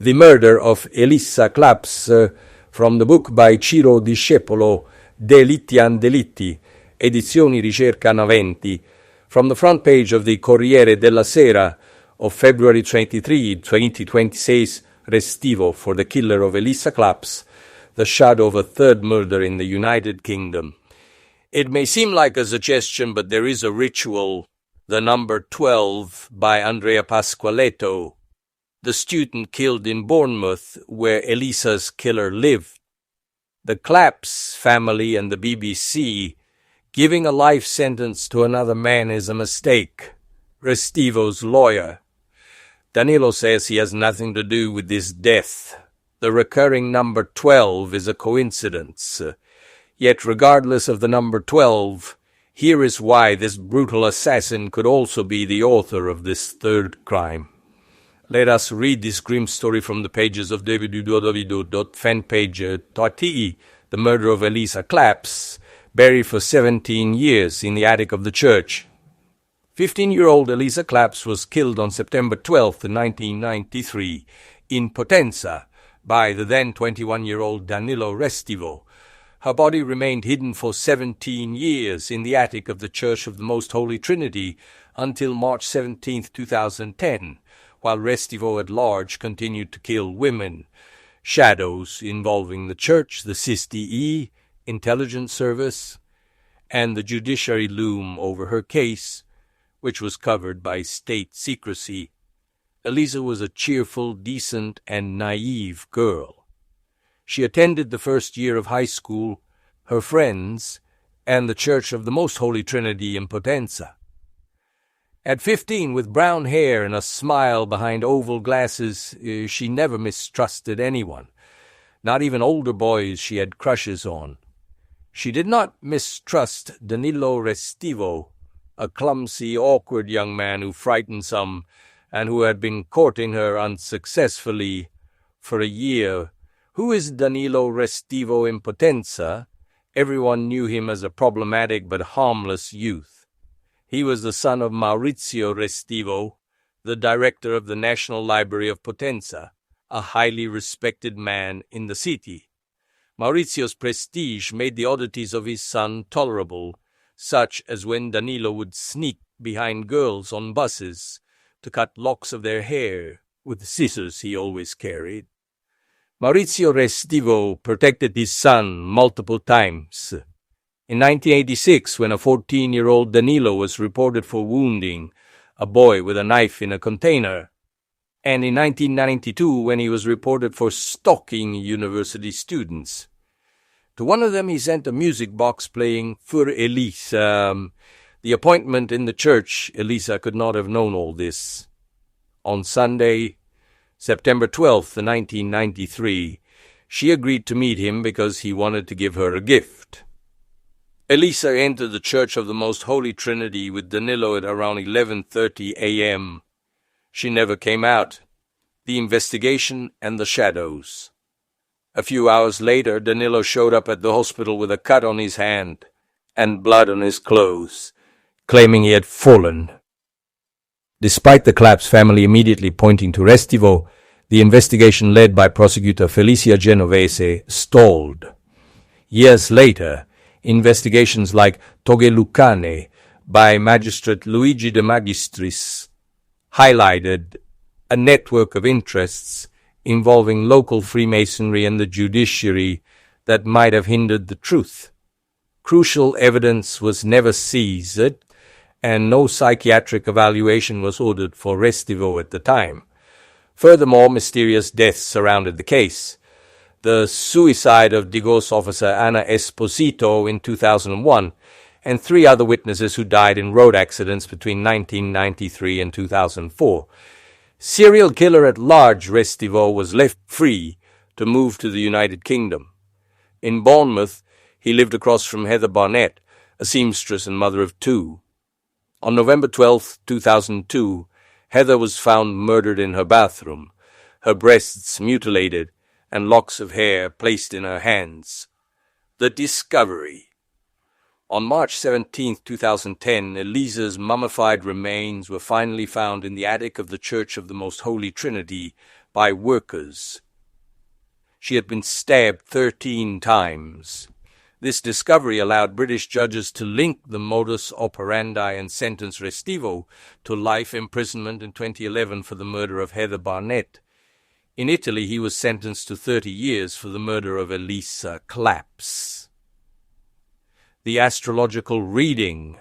The Murder of Elisa Claps, from the book by Ciro Discepolo, Delitti and Delitti, Edizioni Ricerca Naventi, from the front page of the Corriere della Sera of February 23, 2026, Restivo for the killer of Elisa Claps, the shadow of a third murder in the United Kingdom. It may seem like a suggestion, but there is a ritual, the number 12 by Andrea Pasqualetto, the student killed in Bournemouth, where Elisa's killer lived. The Claps family and the BBC giving a life sentence to another man is a mistake. Restivo's lawyer. Danilo says he has nothing to do with this death. The recurring number 12 is a coincidence. Yet regardless of the number 12, here is why this brutal assassin could also be the author of this third crime. Let us read this grim story from the pages of www.fanpage.te, the murder of Elisa Claps, buried for 17 years in the attic of the church. 15-year-old Elisa Claps was killed on September 12, 1993, in Potenza, by the then 21-year-old Danilo Restivo. Her body remained hidden for 17 years in the attic of the Church of the Most Holy Trinity until March 17, 2010, while Restivo at large continued to kill women. Shadows involving the Church, the SIS-DE, intelligence service, and the judiciary loom over her case, which was covered by state secrecy. Elisa was a cheerful, decent, and naive girl. She attended the first year of high school, her friends, and the Church of the Most Holy Trinity in Potenza. At 15, with brown hair and a smile behind oval glasses, she never mistrusted anyone, not even older boys she had crushes on. She did not mistrust Danilo Restivo, a clumsy, awkward young man who frightened some and who had been courting her unsuccessfully for a year. Who is Danilo Restivo in Potenza? Everyone knew him as a problematic but harmless youth. He was the son of Maurizio Restivo, the director of the National Library of Potenza, a highly respected man in the city. Maurizio's prestige made the oddities of his son tolerable, such as when Danilo would sneak behind girls on buses to cut locks of their hair with the scissors he always carried. Maurizio Restivo protected his son multiple times. In 1986, when a 14-year-old Danilo was reported for wounding a boy with a knife in a container, and in 1992, when he was reported for stalking university students. To one of them, he sent a music box playing Für Elisa. The appointment in the church, Elisa could not have known all this. On Sunday, September 12, 1993, she agreed to meet him because he wanted to give her a gift. Elisa entered the Church of the Most Holy Trinity with Danilo at around 11:30 a.m. She never came out. The investigation and the shadows. A few hours later, Danilo showed up at the hospital with a cut on his hand and blood on his clothes, claiming he had fallen. Despite the Claps family immediately pointing to Restivo, the investigation led by prosecutor Felicia Genovese stalled. Years later, investigations like Toghe Lucane by Magistrate Luigi De Magistris highlighted a network of interests involving local Freemasonry and the judiciary that might have hindered the truth. Crucial evidence was never seized, and no psychiatric evaluation was ordered for Restivo at the time. Furthermore, mysterious deaths surrounded the case. The suicide of Digos officer Anna Esposito in 2001, and 3 other witnesses who died in road accidents between 1993 and 2004. Serial killer at large Restivo was left free to move to the United Kingdom. In Bournemouth, he lived across from Heather Barnett, a seamstress and mother of 2. On November 12, 2002, Heather was found murdered in her bathroom, her breasts mutilated, and locks of hair placed in her hands. The discovery. On March 17, 2010, Elisa's mummified remains were finally found in the attic of the Church of the Most Holy Trinity by workers. She had been stabbed 13 times. This discovery allowed British judges to link the modus operandi and sentence Restivo to life imprisonment in 2011 for the murder of Heather Barnett. In Italy, he was sentenced to 30 years for the murder of Elisa Claps. The astrological reading.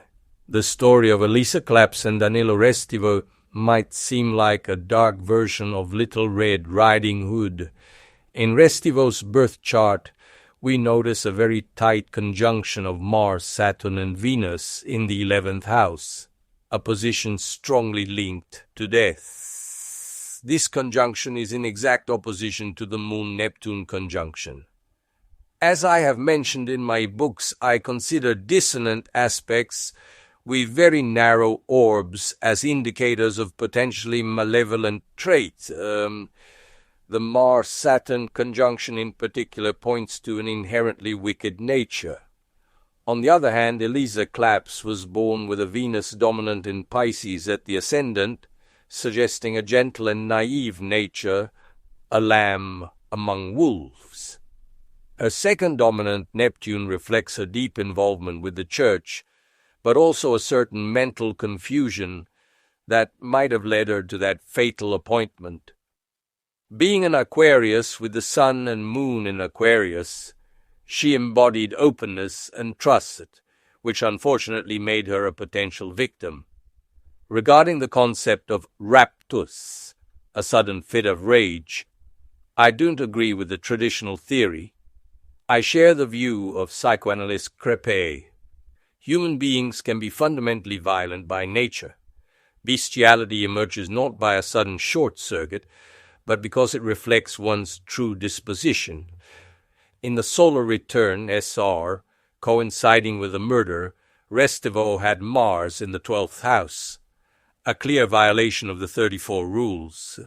The story of Elisa Claps and Danilo Restivo might seem like a dark version of Little Red Riding Hood. In Restivo's birth chart, we notice a very tight conjunction of Mars, Saturn, and Venus in the 11th house, a position strongly linked to death. This conjunction is in exact opposition to the Moon-Neptune conjunction. As I have mentioned in my books, I consider dissonant aspects with very narrow orbs as indicators of potentially malevolent traits. The Mars-Saturn conjunction in particular points to an inherently wicked nature. On the other hand, Elisa Claps was born with a Venus dominant in Pisces at the ascendant, suggesting a gentle and naive nature, a lamb among wolves. Her second dominant, Neptune, reflects her deep involvement with the church, but also a certain mental confusion that might have led her to that fatal appointment. Being an Aquarius with the Sun and Moon in Aquarius, she embodied openness and trust, which unfortunately made her a potential victim. Regarding the concept of raptus, a sudden fit of rage, I don't agree with the traditional theory. I share the view of psychoanalyst Crepé. Human beings can be fundamentally violent by nature. Bestiality emerges not by a sudden short circuit, but because it reflects one's true disposition. In the solar return, SR, coinciding with the murder, Restivo had Mars in the 12th house, a clear violation of the 34 rules.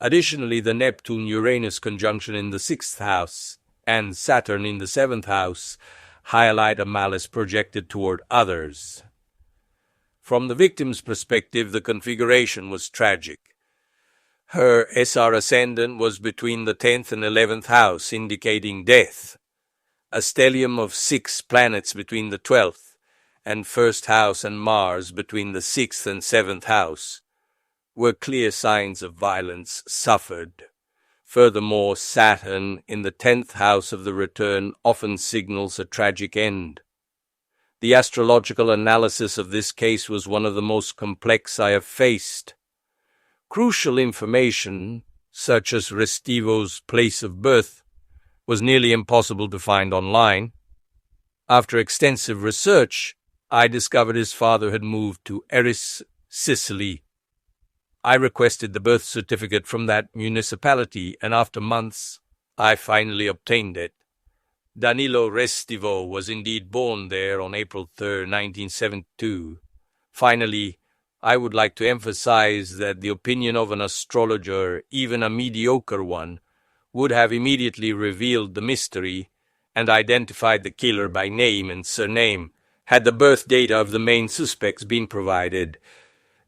Additionally, the Neptune-Uranus conjunction in the 6th house and Saturn in the 7th house highlight a malice projected toward others. From the victim's perspective, the configuration was tragic. Her SR ascendant was between the 10th and 11th house, indicating death. A stellium of 6 planets between the 12th and 1st house and Mars between the 6th and 7th house were clear signs of violence suffered. Furthermore, Saturn in the 10th house of the return often signals a tragic end. The astrological analysis of this case was one of the most complex I have faced. Crucial information, such as Restivo's place of birth, was nearly impossible to find online. After extensive research, I discovered his father had moved to Eris, Sicily. I requested the birth certificate from that municipality, and after months, I finally obtained it. Danilo Restivo was indeed born there on April 3, 1972. Finally, I would like to emphasize that the opinion of an astrologer, even a mediocre one, would have immediately revealed the mystery and identified the killer by name and surname, had the birth data of the main suspects been provided.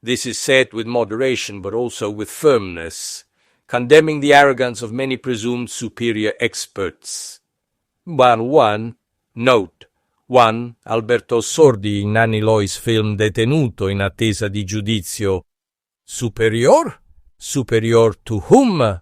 This is said with moderation but also with firmness, condemning the arrogance of many presumed superior experts. 1. Note. 1. Alberto Sordi in Nanni Lois film detenuto in attesa di giudizio. Superior? Superior to whom?